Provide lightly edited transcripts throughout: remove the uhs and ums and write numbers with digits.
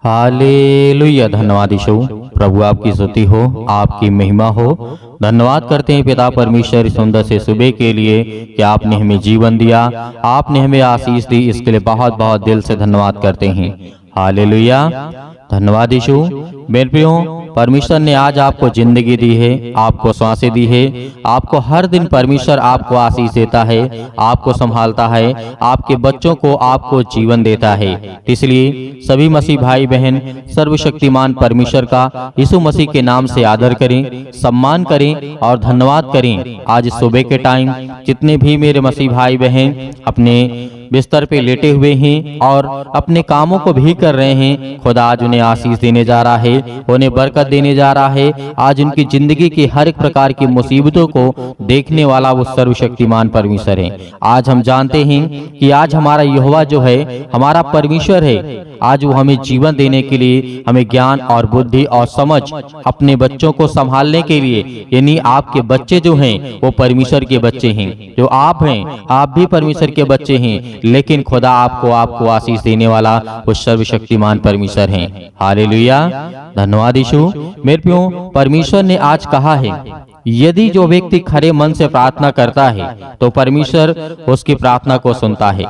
Hallelujah. धन्यवाद यीशु। प्रभु आपकी स्तुति हो, आपकी महिमा हो। धन्यवाद करते हैं पिता परमेश्वर इस सुंदर से सुबह के लिए कि आपने हमें जीवन दिया, आपने हमें आशीष दी। इसके लिए बहुत बहुत दिल से धन्यवाद करते हैं। हालेलुया। धन्यवाद यीशु। मेरे प्रियो, परमेश्वर ने आज आपको जिंदगी दी है, आपको सांसें दी है। आपको हर दिन परमेश्वर आपको आशीष देता है, आपको संभालता है, आपके बच्चों को आपको जीवन देता है। इसलिए सभी मसीह भाई बहन सर्वशक्तिमान परमेश्वर का यीशु मसीह के नाम से आदर करें, सम्मान करें और धन्यवाद करें। आज सुबह के टाइम जितने भी मेरे मसीह भाई बहन अपने बिस्तर पे लेटे हुए हैं और अपने कामों को भी कर रहे हैं, खुदा आज उन्हें आशीष देने जा रहा है, उन्हें बरकत देने जा रहा है। आज उनकी जिंदगी की हर एक प्रकार की मुसीबतों को देखने वाला वो सर्वशक्तिमान परमेश्वर है। आज हम जानते हैं कि आज हमारा यहोवा जो है हमारा परमेश्वर है। आज वो हमें जीवन देने के लिए, हमें ज्ञान और बुद्धि और समझ अपने बच्चों को संभालने के लिए, यानी आपके बच्चे जो हैं वो परमेश्वर के बच्चे हैं। जो आप हैं, आप भी परमेश्वर के बच्चे हैं, लेकिन खुदा आपको आशीष देने वाला वो सर्वशक्तिमान परमेश्वर है। हालेलुया। धन्यवाद यीशु। मेरे प्रियो, परमेश्वर ने आज कहा है यदि जो व्यक्ति खरे मन से प्रार्थना करता है तो परमेश्वर उसकी प्रार्थना को सुनता है।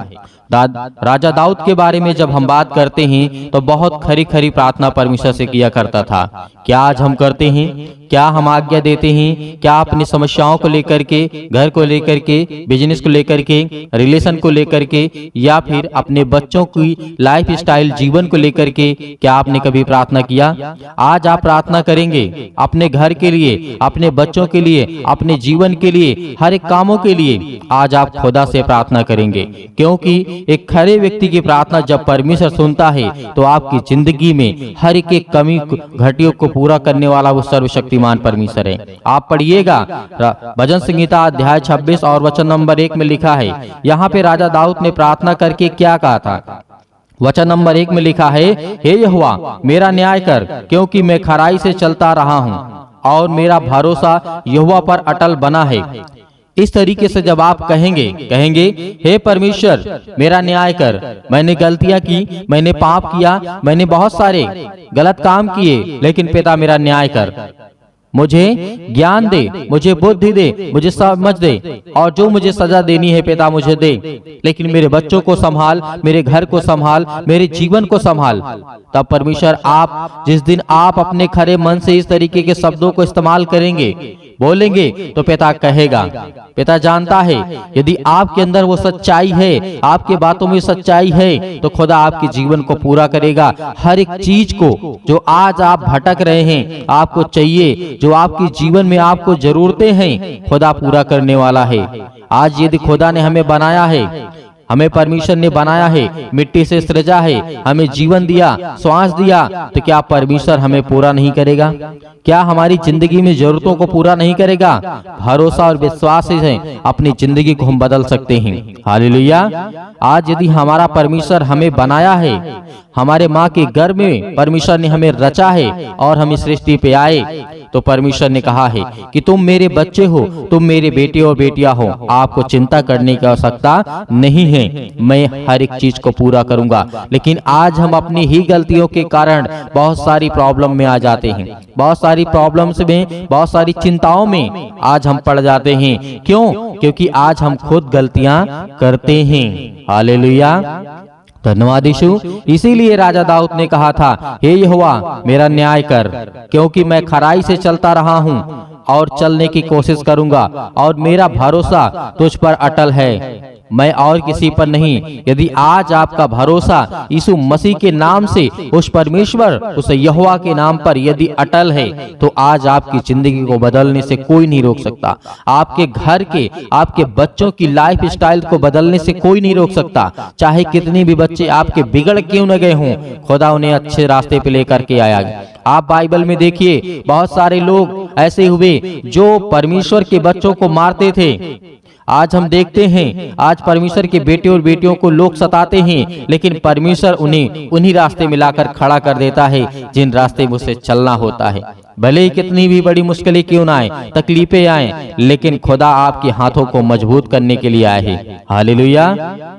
राजा दाऊद के बारे में जब हम बात करते हैं तो बहुत खरी खरी प्रार्थना परमेश्वर से किया करता था। क्या आज हम करते हैं? क्या हम आज्ञा देते हैं? क्या अपनी समस्याओं को लेकर के, घर को लेकर के, बिजनेस को लेकर के, रिलेशन को लेकर के, या फिर अपने बच्चों की लाइफ स्टाइल, जीवन को लेकर के क्या आपने कभी प्रार्थना किया? आज आप प्रार्थना करेंगे अपने घर के लिए, अपने बच्चों के लिए, अपने जीवन के लिए, हर एक कामों के लिए आज आप खुदा से प्रार्थना करेंगे, क्योंकि एक खरे व्यक्ति की प्रार्थना जब परमेश्वर सुनता है तो आपकी जिंदगी में हर एक कमी घटियों को पूरा करने वाला वो सर्वशक्तिमान परमेश्वर है। आप पढ़िएगा भजन संहिता अध्याय 26 और वचन नंबर 1 में लिखा है। यहाँ पे राजा दाऊद ने प्रार्थना करके क्या कहा था? वचन नंबर 1 में लिखा है, हे यहोवा मेरा न्याय कर, क्योंकि मैं खराई से चलता रहा हूँ और मेरा भरोसा यहोवा पर अटल बना है। इस तरीके से जब आप कहेंगे हे परमेश्वर मेरा न्याय कर, मैंने गलतियां की, मैंने पाप किया, मैंने बहुत सारे गलत काम किए, लेकिन पिता मेरा न्याय कर, मुझे ज्ञान दे, मुझे बुद्धि दे, मुझे समझ दे, और जो मुझे सजा देनी है पिता मुझे दे, लेकिन मेरे बच्चों को संभाल, मेरे घर को संभाल, मेरे जीवन को संभाल। तब परमेश्वर आप जिस दिन आप अपने खरे मन से इस तरीके के शब्दों को इस्तेमाल करेंगे, बोलेंगे, तो पिता कहेगा, पिता जानता है यदि आपके अंदर वो सच्चाई है, आपके बातों में सच्चाई है, तो खुदा आपके जीवन को पूरा करेगा। हर एक चीज को जो आज आप भटक रहे हैं, आपको चाहिए, जो आपके जीवन में आपको जरूरतें हैं, खुदा पूरा करने वाला है। आज यदि खुदा ने हमें बनाया है, हमें परमेश्वर ने बनाया है, मिट्टी से सृजा है, हमें जीवन दिया, श्वास दिया, तो क्या परमेश्वर हमें पूरा नहीं करेगा? क्या हमारी जिंदगी में जरूरतों को पूरा नहीं करेगा? भरोसा और विश्वास से अपनी जिंदगी को हम बदल सकते हैं। हालेलुया। आज यदि हमारा परमेश्वर हमें बनाया है, हमारे माँ के गर्भ में परमेश्वर ने हमें रचा है और हम इस सृष्टि पे आए, तो परमेश्वर ने कहा है कि तुम मेरे बच्चे हो, तुम मेरे बेटे और बेटियां हो, आपको चिंता करने की आवश्यकता नहीं है, मैं हर एक चीज को पूरा करूंगा। लेकिन आज हम अपनी ही गलतियों के कारण बहुत सारी प्रॉब्लम में आ जाते हैं, बहुत सारी प्रॉब्लम्स में, बहुत सारी चिंताओं में आज हम पड़ जाते हैं। क्यों? क्योंकि आज हम खुद गलतियां करते हैं। हालेलुया। धन्यवाद यीशु। इसीलिए राजा दाऊद ने कहा था, हे यहोवा मेरा न्याय कर, क्योंकि मैं खराई से चलता रहा हूँ और चलने की कोशिश करूंगा, और मेरा भरोसा तुझ पर अटल है, मैं और किसी पर नहीं। यदि आज आपका भरोसा यीशु मसीह के नाम से उस परमेश्वर, उस यहोवा के नाम पर यदि अटल है, तो आज आपकी जिंदगी को बदलने से कोई नहीं रोक सकता। आपके घर के, आपके बच्चों की लाइफ स्टाइल को बदलने से कोई नहीं रोक सकता। चाहे कितनी भी बच्चे आपके बिगड़ क्यों न गए हों, खुदा उन्हें अच्छे रास्ते पे लेकर के आया। आप बाइबल में देखिए, बहुत सारे लोग ऐसे हुए जो परमेश्वर के बच्चों को मारते थे। आज हम देखते हैं, आज परमेश्वर के बेटे और बेटियों को लोग सताते हैं, लेकिन परमेश्वर उन्हें उन्हीं रास्ते में लाकर खड़ा कर देता है जिन रास्ते में उसे चलना होता है। भले ही कितनी भी बड़ी मुश्किलें क्यों ना आए, तकलीफें आए, लेकिन खुदा आपके हाथों को मजबूत करने के लिए आए हैं। हालेलुया,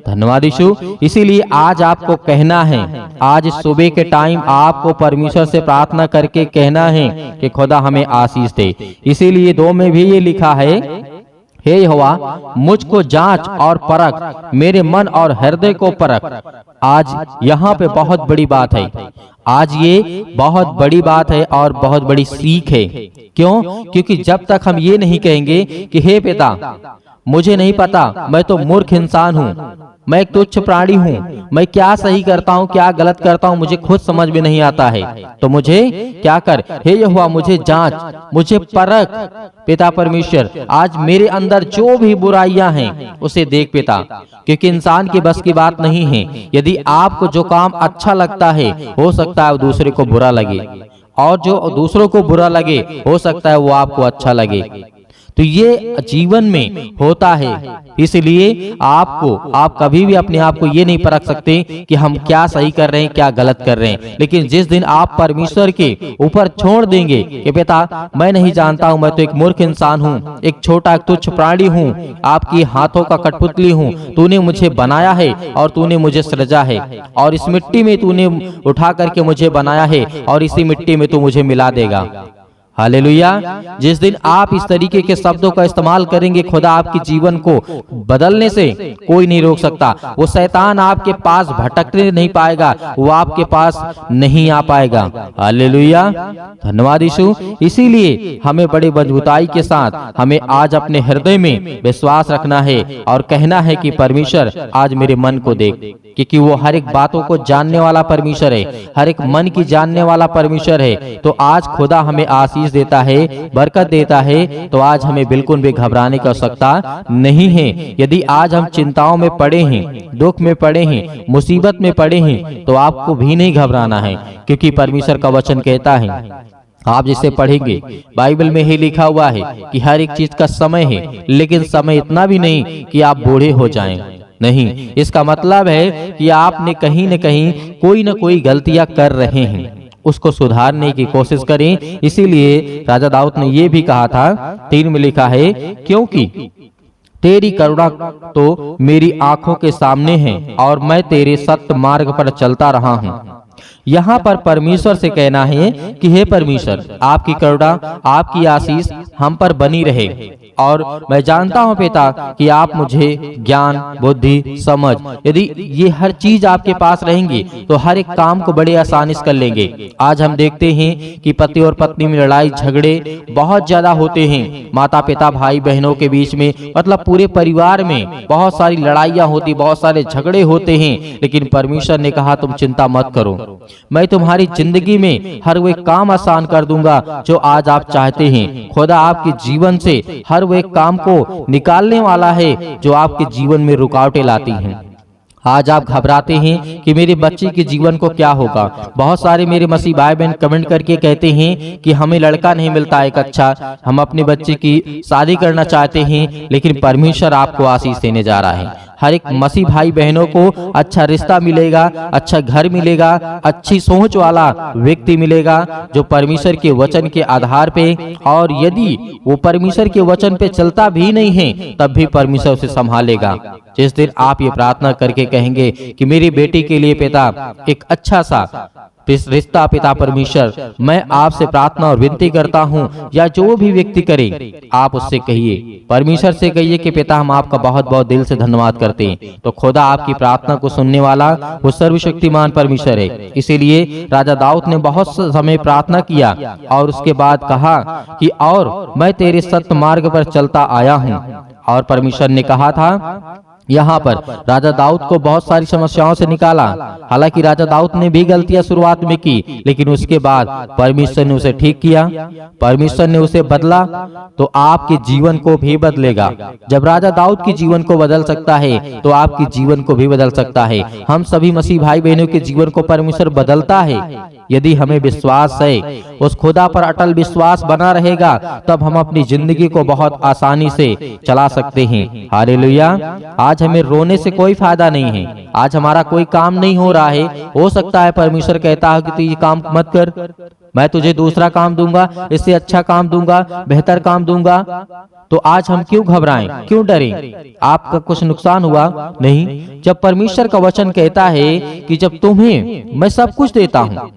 धन्यवाद यीशु। इसीलिए आज आपको कहना है, आज सुबह के टाइम आपको परमेश्वर से प्रार्थना करके कहना है कि खुदा हमें आशीष दे। इसीलिए 2 में भी ये लिखा है, हे यहोवा मुझको जांच और परख, मेरे मन और हृदय को परख। आज यहाँ पे बहुत बड़ी बात है, आज ये बहुत बड़ी बात है और बहुत बड़ी सीख है। क्यों? क्योंकि जब तक हम ये नहीं कहेंगे कि हे पिता मुझे नहीं पता, मैं तो मूर्ख इंसान हूँ, मैं एक तुच्छ प्राणी हूँ, मैं क्या सही करता हूँ क्या गलत करता हूँ मुझे खुद समझ में नहीं आता है, तो मुझे क्या कर, हे यहोवा मुझे जांच, मुझे परख पिता परमेश्वर। आज मेरे अंदर जो भी बुराइयां हैं उसे देख पिता, क्योंकि इंसान की बस की बात नहीं है। यदि आपको जो काम अच्छा लगता है हो सकता है दूसरे को बुरा लगे, और जो दूसरों को बुरा लगे हो सकता है वो आपको अच्छा लगे। तो ये जीवन में होता है। इसलिए आप कभी भी अपने आप को ये नहीं परख सकते कि हम क्या सही कर रहे हैं क्या गलत कर रहे हैं। लेकिन जिस दिन आप परमेश्वर के ऊपर छोड़ देंगे कि पिता मैं नहीं जानता हूं, मैं तो एक मूर्ख इंसान हूं, एक छोटा एक तुच्छ प्राणी हूं, आपकी हाथों का कठपुतली हूं, तूने मुझे बनाया है और तूने मुझे सृजा है, और इस मिट्टी में तूने उठा करके मुझे बनाया है और इसी मिट्टी में तू मुझे मिला देगा। हालेलुया। जिस दिन आप इस तरीके के शब्दों का इस्तेमाल करेंगे, खुदा आपके जीवन को बदलने से कोई नहीं रोक सकता। वो शैतान आपके पास भटकने नहीं पाएगा, वो आपके पास नहीं आ पाएगा। हालेलुया, धन्यवाद यीशु। इसीलिए हमें बड़ी मजबूताई के साथ हमें आज अपने हृदय में विश्वास रखना है और कहना है कि परमेश्वर आज मेरे मन को देख, क्योंकि वो हर एक बातों को जानने वाला परमेश्वर है, हर एक मन की जानने वाला परमेश्वर है। तो आज खुदा हमें आशीष देता है, बरकत देता है, तो आज हमें बिल्कुल भी घबराने की आवश्यकता नहीं है। यदि आज हम चिंताओं में पड़े हैं, दुख में पड़े हैं, मुसीबत में पड़े हैं, तो आपको भी नहीं घबराना है, क्योंकि परमेश्वर का वचन कहता है, आप जिसे पढ़ेंगे बाइबल में ही लिखा हुआ है कि हर एक चीज का समय है, लेकिन समय इतना भी नहीं कि आप बूढ़े हो जाएं। नहीं, इसका मतलब है कि आपने कहीं न कहीं कोई न कोई गलतियां कर रहे हैं, उसको सुधारने की कोशिश करें। इसीलिए राजा दाऊद ने ये भी कहा था, 3 में लिखा है, क्योंकि तेरी करुणा तो मेरी आंखों के सामने है और मैं तेरे सत्य मार्ग पर चलता रहा हूँ। यहाँ पर परमेश्वर से कहना है कि हे परमेश्वर आपकी करुणा आपकी आशीष हम पर बनी रहे, और मैं जानता हूँ पिता कि आप मुझे ज्ञान बुद्धि समझ, यदि ये हर चीज आपके पास रहेंगी तो हर एक काम को बड़े आसानी से कर लेंगे। आज हम देखते हैं कि पति और पत्नी में लड़ाई झगड़े बहुत ज्यादा होते हैं, माता पिता भाई बहनों के बीच में, मतलब पूरे परिवार में बहुत सारी लड़ाइयाँ होती, बहुत सारे झगड़े होते हैं। लेकिन परमेश्वर ने कहा तुम चिंता मत करो, मैं तुम्हारी जिंदगी में हर वो काम आसान कर दूंगा जो आज आप चाहते हैं। खुदा आपके जीवन से हर वो एक काम को निकालने वाला है जो आपके जीवन में रुकावटें लाती हैं। आज आप घबराते हैं कि मेरे बच्चे के जीवन को क्या होगा। बहुत सारे मेरे मसीह भाई बहन कमेंट करके कहते हैं कि हमें लड़का नहीं मिलता एक अच्छा, हम अपने बच्चे की शादी करना चाहते हैं, लेकिन परमेश्वर आपको आशीष देने जा रहा है। हर एक मसीह भाई बहनों को अच्छा रिश्ता मिलेगा, अच्छा घर मिलेगा, अच्छी सोच वाला व्यक्ति मिलेगा जो परमेश्वर के वचन के आधार पे, और यदि वो परमेश्वर के वचन पे चलता भी नहीं है तब भी परमेश्वर उसे संभालेगा। जिस दिन आप ये प्रार्थना करके कहेंगे कि मेरी बेटी के लिए पिता एक अच्छा सा रिश्ता पिता परमेश्वर, मैं आपसे प्रार्थना और विनती करता हूँ, या जो भी व्यक्ति करे आप उससे कहिए, परमेश्वर से कहिए कि पिता हम आपका बहुत बहुत दिल से धन्यवाद करते हैं। तो खुदा आपकी प्रार्थना को सुनने वाला वो सर्वशक्तिमान परमेश्वर है। इसीलिए राजा दाऊद ने बहुत समय प्रार्थना किया और उसके बाद कहा कि और मैं तेरे सत्य मार्ग पर चलता आया हूँ, और परमेश्वर ने कहा था यहाँ पर राजा दाऊद को बहुत सारी समस्याओं से निकाला। हालांकि राजा दाऊद ने भी गलतियां शुरुआत में की, लेकिन उसके बाद परमेश्वर ने उसे ठीक किया, परमेश्वर ने उसे बदला, तो आपके जीवन को भी बदलेगा। जब राजा दाऊद के जीवन को बदल सकता है तो आपके जीवन को भी बदल सकता है। हम सभी मसीह भाई बहनों के जीवन को परमेश्वर बदलता है यदि हमें विश्वास है, उस खुदा पर अटल विश्वास बना रहेगा, तब हम अपनी जिंदगी को बहुत आसानी से चला सकते हैं। हालेलुया। आज हमें रोने से कोई फायदा नहीं है। आज हमारा कोई काम नहीं हो रहा है, हो सकता है परमेश्वर कहता है कि तू ये काम मत कर, मैं तुझे दूसरा काम दूंगा, इससे अच्छा काम दूंगा, बेहतर काम दूंगा। तो आज हम क्यों घबराएं, क्यों डरें? आपका कुछ नुकसान हुआ नहीं। जब परमेश्वर का वचन कहता है कि जब तुम्हें मैं सब कुछ देता हूं,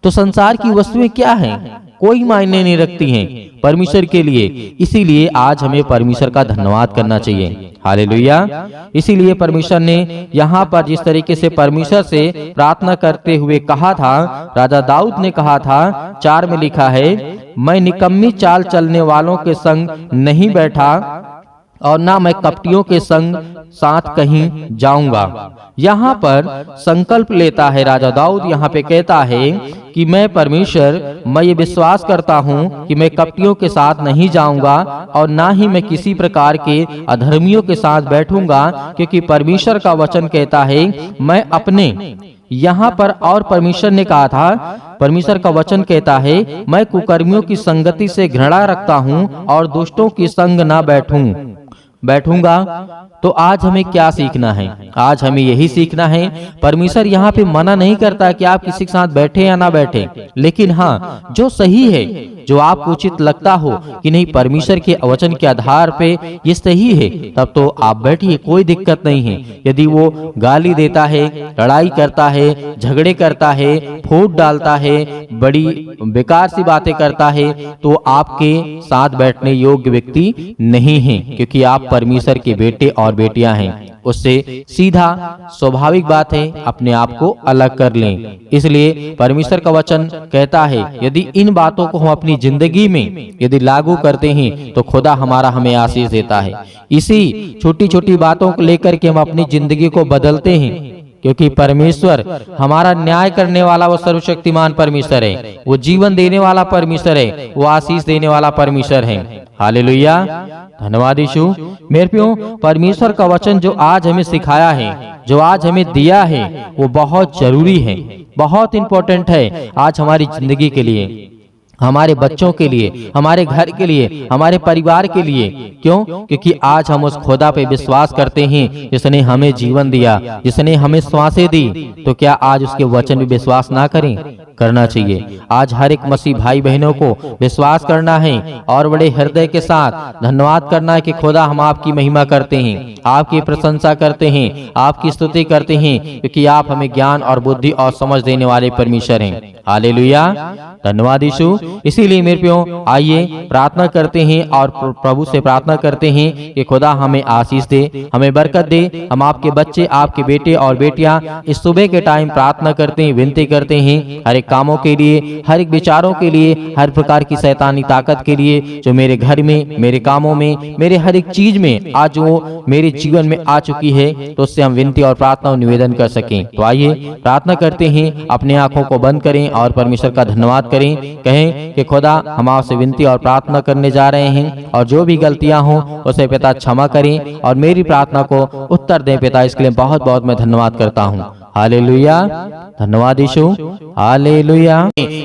तो संसार की वस्तुएं क्या हैं? कोई मायने नहीं रखती हैं परमेश्वर के लिए। इसीलिए आज हमें परमेश्वर का धन्यवाद करना चाहिए। हालेलुया। इसीलिए परमेश्वर ने यहाँ पर जिस तरीके से परमेश्वर से प्रार्थना करते हुए कहा था, राजा दाऊद ने कहा था, 4 में लिखा है, मैं निकम्मी चाल चलने वालों के संग नहीं बैठा और ना मैं कपटियों के संग साथ कहीं जाऊंगा। यहाँ पर संकल्प लेता है राजा दाऊद, यहाँ पे कहता है कि मैं परमेश्वर, मैं ये विश्वास करता हूँ कि मैं कपटियों के साथ नहीं जाऊंगा और ना ही मैं किसी प्रकार के अधर्मियों के साथ बैठूंगा, क्योंकि परमेश्वर का वचन कहता है मैं अपने, यहाँ पर और परमेश्वर ने कहा था, परमेश्वर का वचन कहता है मैं कुकर्मियों की संगति से घृणा रखता हूँ और दुष्टों की संग ना बैठूंगा। तो आज हमें क्या सीखना है? आज हमें यही सीखना है। परमेश्वर यहाँ पे मना नहीं करता कि आप किसी के साथ बैठे या ना बैठे, लेकिन हाँ, जो सही है, जो आपको उचित लगता हो कि नहीं परमेश्वर के वचन के आधार पे ये सही है, तब तो आप बैठिए, कोई दिक्कत नहीं है। यदि वो गाली देता है, लड़ाई करता है, झगड़े करता है, फूट डालता है, बड़ी बेकार सी बातें करता है, तो आपके साथ बैठने योग्य व्यक्ति नहीं है, क्योंकि आप परमेश्वर के बेटे और बेटियां हैं। उससे सीधा स्वाभाविक बात है अपने आप को अलग कर लें। इसलिए परमेश्वर का वचन कहता है यदि इन बातों को हम अपनी जिंदगी में यदि लागू करते हैं तो खुदा हमें आशीष देता है। इसी छोटी छोटी बातों को लेकर के हम अपनी जिंदगी को बदलते हैं, क्योंकि परमेश्वर हमारा न्याय करने वाला वो सर्वशक्तिमान परमेश्वर है, वो जीवन देने वाला परमेश्वर है, वो आशीष देने वाला परमेश्वर है। हालेलुया, धन्यवाद यीशु। मेरे प्रियो, परमेश्वर का वचन जो आज हमें सिखाया है, जो आज हमें दिया है, वो बहुत जरूरी है, बहुत इंपॉर्टेंट है आज हमारी जिंदगी के लिए, हमारे बच्चों के लिए, हमारे घर के लिए, हमारे परिवार के लिए। क्यों? क्योंकि आज हम उस खुदा पे विश्वास करते हैं जिसने हमें जीवन दिया, जिसने हमें सांसें दी। तो क्या आज उसके वचन पे विश्वास ना करें? करना चाहिए। आज हर एक मसीह भाई बहनों को विश्वास करना है और बड़े हृदय के साथ धन्यवाद करना है कि खुदा हम आपकी महिमा करते हैं, आपकी प्रशंसा करते हैं, आपकी स्तुति करते हैं, क्योंकि आप हमें ज्ञान और बुद्धि और समझ देने वाले परमेश्वर हैं। हालेलुया, धन्यवाद यीशु। इसीलिए मेरे प्रियो, आइए प्रार्थना करते हैं और प्रभु से प्रार्थना करते हैं कि खुदा हमें आशीष दे, हमें बरकत दे। हम आपके बच्चे, आपके बेटे और बेटियां इस सुबह के टाइम प्रार्थना करते हैं, विनती करते हैं हर एक कामों के लिए, हर एक विचारों के लिए, हर प्रकार की शैतानी ताकत के लिए जो मेरे घर में, मेरे कामों में, मेरे हर एक चीज में आज वो मेरे जीवन में आ चुकी है, तो उससे हम विनती और प्रार्थना और निवेदन कर सकें। तो आइए प्रार्थना करते हैं, अपने आंखों को बंद करें और परमेश्वर का धन्यवाद करें। कहें कि खुदा हम आपसे विनती और प्रार्थना करने जा रहे हैं और जो भी गलतियां हों उसे पिता क्षमा करें और मेरी प्रार्थना को उत्तर दें पिता। इसके लिए बहुत बहुत मैं धन्यवाद करता हूँ। हालेलुया, धन्यवाद यीशु। हालेलुया।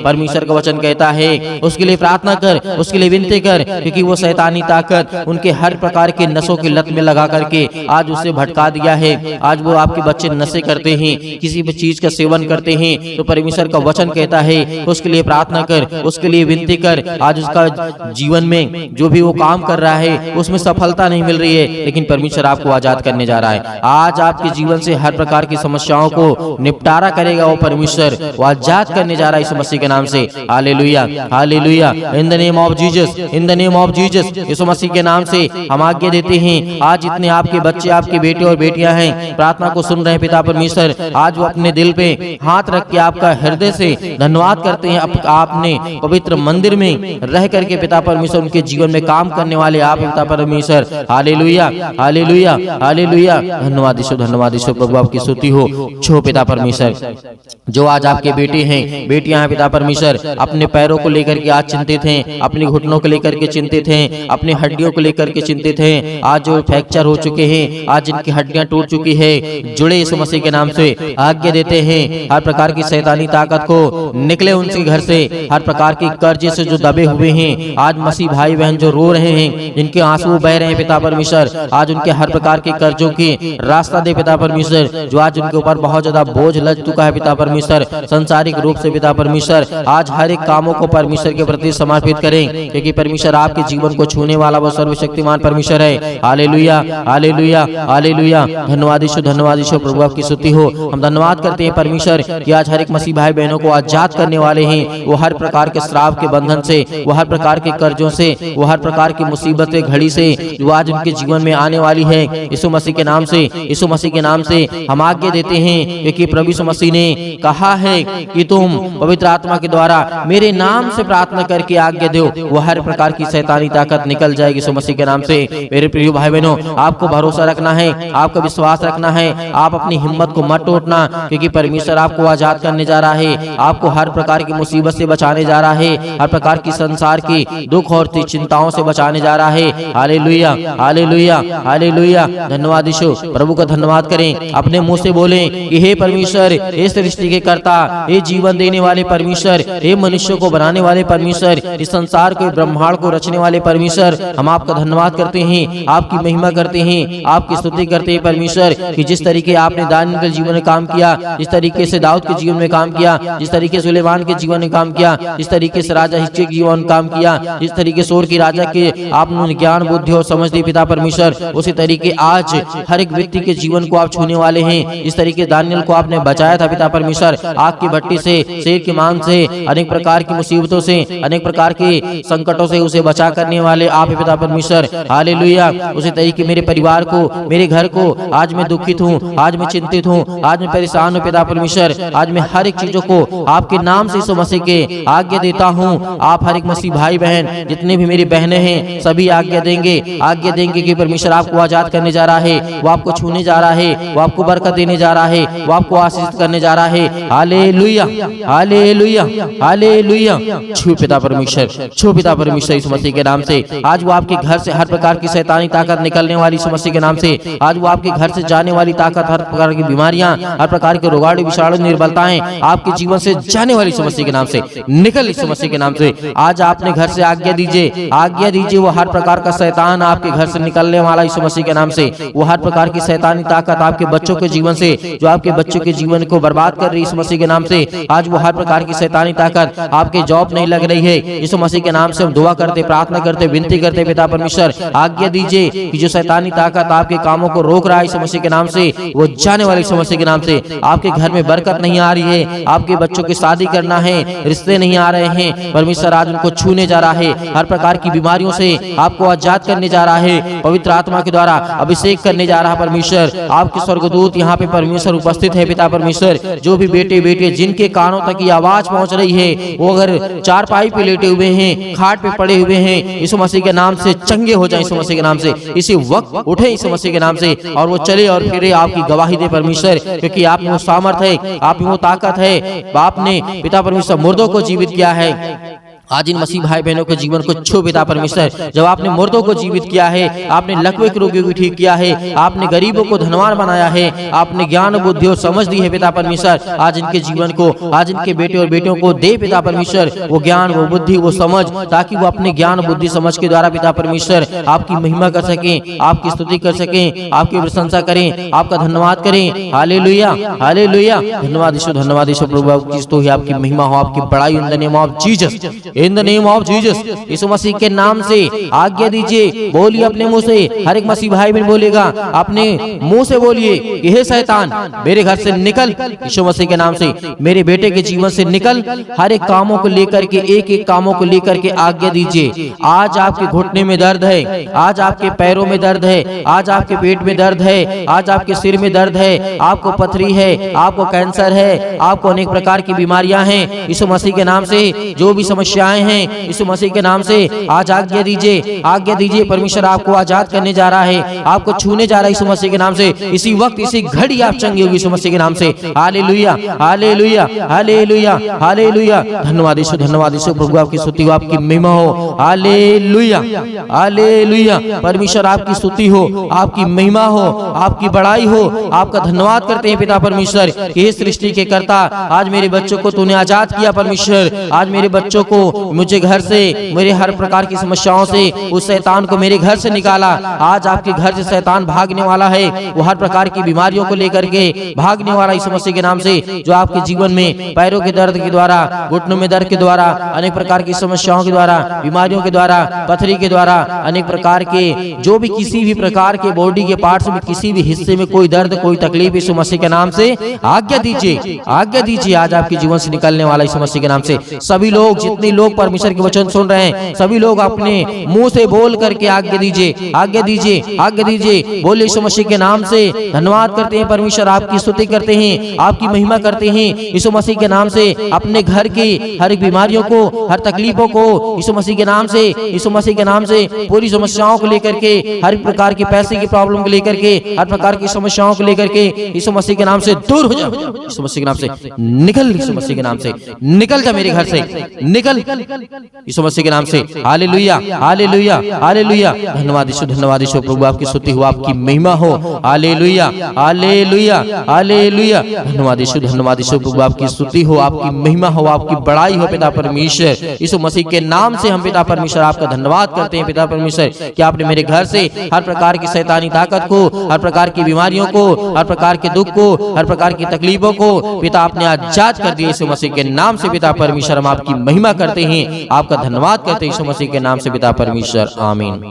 परमेश्वर का वचन कहता है उसके लिए प्रार्थना कर, उसके लिए विनती कर, क्योंकि वो शैतानी ताकत उनके हर प्रकार के नशों की लत में लगा करके आज उसे भटका दिया है। आज वो आपके बच्चे नशे करते हैं, किसी भी चीज का सेवन करते हैं, तो परमेश्वर का वचन कहता है उसके लिए प्रार्थना कर, उसके लिए विनती कर। आज उसका जीवन में जो भी वो काम कर रहा है उसमें सफलता नहीं मिल रही है, लेकिन परमेश्वर आपको आजाद करने जा रहा है। आज आपके जीवन से हर प्रकार की समस्याओं को निपटारा करेगा वो परमेश्वर, वो आजाद करने जा रहा है इस मसीह के नाम से। Hallelujah, hallelujah. In the name of Jesus, in the name of Jesus, Yeshu Masih के नाम से हम आज्ञा देते हैं। आज जितने आपके बच्चे, आपके बेटे और बेटियां हैं प्रार्थना को सुन रहे हैं पिता परमेश्वर, आज वो अपने दिल पे हाथ रख के आपका हृदय से धन्यवाद करते हैं। आपने पवित्र मंदिर में रह करके पिता परमेश्वर उनके जीवन में काम करने वाले आप पिता परमेश्वर। Hallelujah, hallelujah, hallelujah. धन्यवाद यीशु, धन्यवाद यीशु। प्रभु आपकी स्तुति हो छो पिता परमेश्वर। जो आज आपके बेटे हैं, बेटियां हैं पिता परमेश्वर, अपने पैरों को लेकर के आज चिंतित हैं, अपने घुटनों को लेकर के चिंतित हैं, अपनी हड्डियों को लेकर के चिंतित हैं। आज जो फ्रैक्चर हो चुके हैं, आज जिनकी हड्डियां टूट चुकी है, जुड़े यीशु मसीह के नाम से आज्ञा देते हैं हर प्रकार की शैतानी ताकत को निकले उनके घर से। हर प्रकार की कर्ज से जो दबे हुए हैं, आज मसीह भाई बहन जो रो रहे हैं, जिनके आंसू बह रहे हैं पिता परमेश्वर, आज उनके हर प्रकार के कर्जों की रास्ता दे पिता परमेश्वर। जो आज उनके ऊपर बहुत ज्यादा बोझ लग चुका है पिता परमेश्वर, संसारिक रूप से पिता परमेश्वर आज हर एक कामों को परमेश्वर के प्रति समर्पित करें, क्योंकि परमेश्वर आपके जीवन को छूने वाला वो सर्वशक्तिमान परमेश्वर है। Hallelujah, hallelujah, hallelujah. धन्यवाद यीशु, धन्यवाद यीशु, प्रभु आपकी स्तुति हो। हम धन्यवाद करते हैं परमेश्वर कि आज हर एक मसीह भाई बहनों को आजाद करने वाले हैं। वो हर प्रकार के श्राप के बंधन से, वो हर प्रकार के कर्जों से, वो हर प्रकार की मुसीबतें घड़ी से जो आज उनके जीवन में आने वाली है, यीशु मसीह के नाम से, यीशु मसीह के नाम से हम आज्ञा देते हैं, क्योंकि प्रभु यीशु मसीह ने कहा है कि तुम पवित्र आत्मा के द्वारा मेरे नाम से प्रार्थना करके आज्ञा दो, वो हर प्रकार की शैतानी ताकत निकल जाएगी यीशु मसीह के नाम से। मेरे प्रिय भाई बहनों, आपको भरोसा रखना है, आपका विश्वास रखना है, आप अपनी हिम्मत को मत टूटना, क्योंकि परमेश्वर आपको आजाद करने जा रहा है, आपको हर प्रकार की मुसीबत से बचाने जा रहा है, हर प्रकार की संसार की दुख और चिंताओं से बचाने जा रहा है। Hallelujah, hallelujah, hallelujah. धन्यवाद यीशु, प्रभु का धन्यवाद करें, अपने मुंह से बोलें कि हे परमेश्वर, हे सृष्टि के कर्ता, हे जीवन देने वाले परमेश्वर, हे मनुष्य को बनाने वाले परमेश्वर, इस संसार को, ब्रह्मांड को रचने वाले परमेश्वर, हम आपका धन्यवाद करते हैं, आपकी महिमा करते हैं, आपकी स्तुति करते हैं परमेश्वर, कि जिस तरीके आपने दानियेल के जीवन में काम किया, जिस तरीके से दाऊद के जीवन में काम किया, जिस तरीके से सुलेमान के जीवन में काम किया, जिस तरीके से राजा हिजकिय्याह के जीवन में काम किया, जिस तरीके से की राजा के आपने ज्ञान बुद्धि और समझ दी पिता परमेश्वर, उसी तरीके आज हर एक व्यक्ति के जीवन को आप छूने वाले हैं। इस तरीके दानियेल को आपने बचाया था पिता परमेश्वर, आग की भट्टी से, शेर के मांस से, अनेक प्रकार की मुसीबतों से, अनेक प्रकार के संकटों से उसे बचा करने वाले आप ही पिता परमेश्वर। हालेलुया। उसी तरीके मेरे परिवार को, मेरे घर को, आज मैं दुखित हूँ, आज मैं चिंतित हूँ, आज मैं परेशान हूँ पिता परमेश्वर, आज मैं हर एक चीजों को आपके नाम से यीशु मसीह के आज्ञा देता हूँ। आप हर एक मसीह भाई बहन, जितने भी मेरी बहनें हैं, सभी आज्ञा देंगे कि परमेश्वर आपको आजाद करने जा रहा है, वो आपको छूने जा रहा है, वो आपको बरकत देने जा रहा है, वो आपको आशीष करने जा रहा है। Hallelujah, hallelujah, hallelujah. छू पिता परमेश्वर, छू पिता परमेश्वर यीशु मसीह के नाम से। आज वो आपके घर से हर प्रकार की शैतानी ताकत निकलने वाली यीशु मसीह के नाम से। आज वो आपके घर से जाने वाली ताकत, हर प्रकार की बीमारियां, हर प्रकार के रोगाणु, विषाणु, निर्बलताएं आपके जीवन से जाने वाली यीशु मसीह के नाम से निकल यीशु मसीह के नाम से। आज आपने घर से आज्ञा दीजिए, आज्ञा दीजिए, वो हर प्रकार का शैतान आपके घर से निकलने वाला यीशु मसीह के नाम से। वो हर प्रकार की शैतानी ताकत आपके बच्चों के जीवन से, जो आपके बच्चों के जीवन को बर्बाद कर रही है यीशु मसीह के नाम से, आज वो हर प्रकार की शैतानी ताकत आपके जॉब नहीं लग रही है, यीशु मसीह के नाम से हम दुआ करते, प्रार्थना करते, विनती करते पिता परमेश्वर, आज्ञा दीजिए कि जो शैतानी ताकत आपके कामों को रोक रहा है यीशु मसीह के नाम से, वो जाने वाले यीशु मसीह के नाम से। आपके घर में बरकत नहीं आ रही है, आपके बच्चों की शादी करना है, रिश्ते नहीं आ रहे हैं, परमेश्वर आज उनको छूने जा रहा है, हर प्रकार की बीमारियों से आपको आजाद करने जा रहा है, पवित्र आत्मा के द्वारा अभिषेक करने जा रहा है परमेश्वर। आपके स्वर्गदूत यहाँ पे परमेश्वर उपस्थित है पिता परमेश्वर। जो भी बेटे बेटे जिनके कानों तक ये आवाज पहुंच रही है, वो अगर चारपाई पे लेटे हुए हैं, खाट पे पड़े हुए हैं, यीशु मसीह के नाम से चंगे हो जाए, यीशु मसीह के नाम से इसी वक्त उठे यीशु मसीह के नाम से, और वो चले और फिरे आपकी गवाही दे परमेश्वर, क्योंकि आप में वो सामर्थ है, आप में वो ताकत है। आपने पिता परमेश्वर मुर्दों को जीवित किया है। आज इन मसीह भाई बहनों के जीवन को छू पिता परमेश्वर। जब आपने मुर्दों को जीवित किया है, आपने लकवे के रोगियों को ठीक किया है, आपने गरीबों को धनवान बनाया है, आपने ज्ञान बुद्धि और समझ दी है पिता परमेश्वर। आज इनके जीवन को, आज इनके बेटे और बेटियों को दे पिता परमेश्वर वो ज्ञान, वो बुद्धि, वो समझ, ताकि वो अपने ज्ञान बुद्धि समझ के द्वारा पिता परमेश्वर आपकी महिमा कर सकें, आपकी स्तुति कर सकें, आपकी प्रशंसा करें, आपका धन्यवाद करें। Hallelujah, hallelujah. धन्यवाद यीशु, धन्यवाद यीशु, प्रभु आपकी स्तुति, आपकी महिमा हो, आपकी बड़ाई in the name of Jesus, in the name of Jesus. Yeshu Masih के नाम से आज्ञा दीजिए, बोलिए अपने मुंह से, हर एक मसीह भाई बहन बोलेगा, अपने मुंह से बोलिए कि हे शैतान मेरे घर से निकल, यीशु मसीह के नाम से मेरे बेटे के जीवन से निकल। हर एक कामों को लेकर के, एक एक कामों को लेकर के आज्ञा दीजिए। आज आपके घुटने में दर्द है, आज आपके पैरों में दर्द है, आज आपके पेट में दर्द है, आज आपके सिर में दर्द है, आपको पथरी है, आपको कैंसर है, आपको अनेक प्रकार की बीमारियां हैं, यीशु मसीह के नाम से जो भी समस्याएं हैं, यीशु मसीह के नाम से आज आज्ञा दीजिए, आज्ञा दीजिए। परमेश्वर आपको आजाद करने जा रहा है, आपको छूने जा रहा है यीशु मसीह के नाम से। इसी वक्त, इसी घड़ी आप चंगे होगी यीशु मसीह के नाम से। Hallelujah, hallelujah, hallelujah, hallelujah. धन्यवाद यीशु, धन्यवाद यीशु, प्रभु आपकी स्तुति हो, आपकी महिमा हो। Hallelujah, hallelujah. परमेश्वर आपकी स्तुति हो, आपकी महिमा हो, आपकी बड़ाई हो। आपका धन्यवाद करते हैं पिता परमेश्वर कि इस सृष्टि के कर्ता, आज मेरे बच्चों को तूने आजाद किया परमेश्वर। आज मेरे बच्चों को मुझे घर से, मेरे हर प्रकार की समस्याओं से, उस शैतान को मेरे घर से निकाला। आज आपके घर से शैतान भागने वाला है, वो हर प्रकार की बीमारियों को लेकर के भागने वाला यीशु मसीह के नाम से। जो आपके जीवन में पैरों के दर्द के द्वारा, घुटनों में दर्द के द्वारा, अनेक प्रकार की समस्याओं के द्वारा, बीमारियों के द्वारा, पथरी के द्वारा, अनेक प्रकार के जो भी किसी भी प्रकार के बॉडी के पार्ट्स में किसी भी हिस्से में कोई दर्द, कोई तकलीफ, यीशु मसीह के नाम से आज्ञा दीजिए, आज्ञा दीजिए। आज आपके जीवन से निकलने वाला यीशु मसीह के नाम से सभी लोग, जितने लोग परमेश्वर के वचन सुन रहे हैं, सभी लोग अपने मुंह से बोल करके आज्ञा दीजिए, आज्ञा दीजिए, आज्ञा दीजिए। बोले यीशु मसीह के नाम से धन्यवाद करते हैं परमेश्वर, आपकी स्तुति करते हैं, आपकी महिमा करते हैं। यीशु मसीह के नाम से अपने घर की हर बीमारियों को, हर तकलीफों को यीशु मसीह के नाम से, यीशु मसीह के नाम से पूरी समस्याओं को लेकर के, हर प्रकार की पैसे की प्रॉब्लम को लेकर के, हर प्रकार की समस्याओं को लेकर के यीशु मसीह के नाम से दूर हो जाओ। यीशु मसीह के नाम से निकल, यीशु मसीह के नाम से निकल जा मेरे घर से, निकल यीशु मसीह के नाम से। Hallelujah, hallelujah, hallelujah. धन्यवाद यीशु, धन्यवाद यीशु। प्रभु आपकी स्तुति हो, आपकी महिमा हो। Hallelujah, hallelujah, hallelujah. धन्यवाद यीशु, धन्यवाद यीशु। प्रभु आपकी स्तुति हो, आपकी महिमा हो, आपकी बड़ाई हो पिता परमेश्वर। यीशु मसीह के नाम से हम पिता परमेश्वर आपका धन्यवाद करते हैं पिता परमेश्वर कि आपने मेरे घर से हर प्रकार की शैतानी ताकत को, हर प्रकार की बीमारियों को, हर प्रकार के दुख को, हर प्रकार की तकलीफों को पिता आपने आजाद कर दिया। यीशु मसीह के नाम से पिता परमेश्वर हम आपकी महिमा करते हैं, आपका धन्यवाद करते हैं यीशु मसीह के नाम से पिता परमेश्वर, आमीन।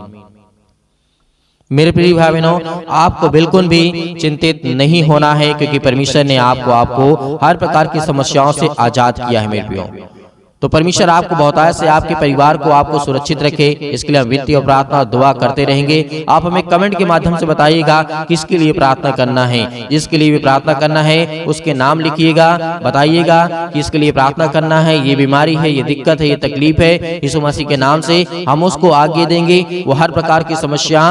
मेरे प्रिय भाई बहनों, आपको बिल्कुल भी चिंतित नहीं होना है, क्योंकि परमेश्वर ने आपको हर प्रकार की समस्याओं से आजाद किया है। मेरे प्रियो, तो परमेश्वर आपको बहुतायत से आपके परिवार को आपको सुरक्षित रखे, इसके लिए हम विनती और प्रार्थना और दुआ करते रहेंगे। आप हमें कमेंट के माध्यम से बताइएगा किसके लिए प्रार्थना करना है। जिसके लिए भी प्रार्थना करना है उसके नाम लिखिएगा, बताइएगा कि इसके लिए प्रार्थना करना है, ये बीमारी है, ये दिक्कत है, ये तकलीफ है, यीशु मसीह के नाम से हम उसको आगे देंगे। वो हर प्रकार की समस्या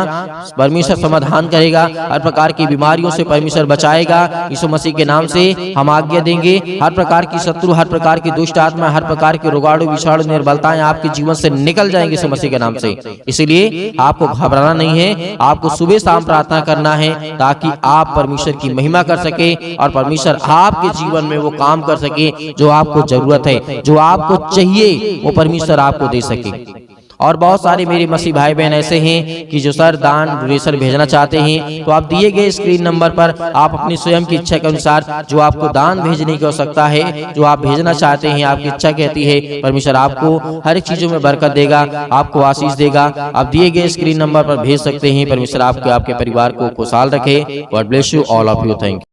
परमेश्वर समाधान करेगा, हर प्रकार की बीमारियों से परमेश्वर बचाएगा। यीशु मसीह के नाम से हम आज्ञा देंगे। हर प्रकार की शत्रु, हर प्रकार की दुष्ट आत्मा, हर प्रकार के रोगाणु, विषाणु, निर्बलताएं आपके जीवन से निकल जाएंगे यीशु मसीह के नाम से। इसलिए आपको घबराना नहीं है, आपको सुबह शाम प्रार्थना करना है ताकि आप परमेश्वर की महिमा कर सके और परमेश्वर आपके जीवन में वो काम कर सके जो आपको जरूरत है, जो आपको चाहिए, वो परमेश्वर आपको दे सके। और बहुत सारे मेरे मसीह भाई बहन ऐसे हैं कि जो सर दान डोनेशन भेजना चाहते हैं, तो आप दिए गए स्क्रीन नंबर पर आप अपनी स्वयं की इच्छा के अनुसार जो आपको दान भेजने की आवश्यकता है, जो आप भेजना चाहते हैं, आपकी इच्छा कहती है, परमेश्वर आपको हर एक चीजों में बरकत देगा, आपको आशीष देगा। आप दिए गए स्क्रीन नंबर पर भेज सकते हैं। परमेश्वर आपके परिवार को खुशहाल रखे। God bless you all of you. Thank you.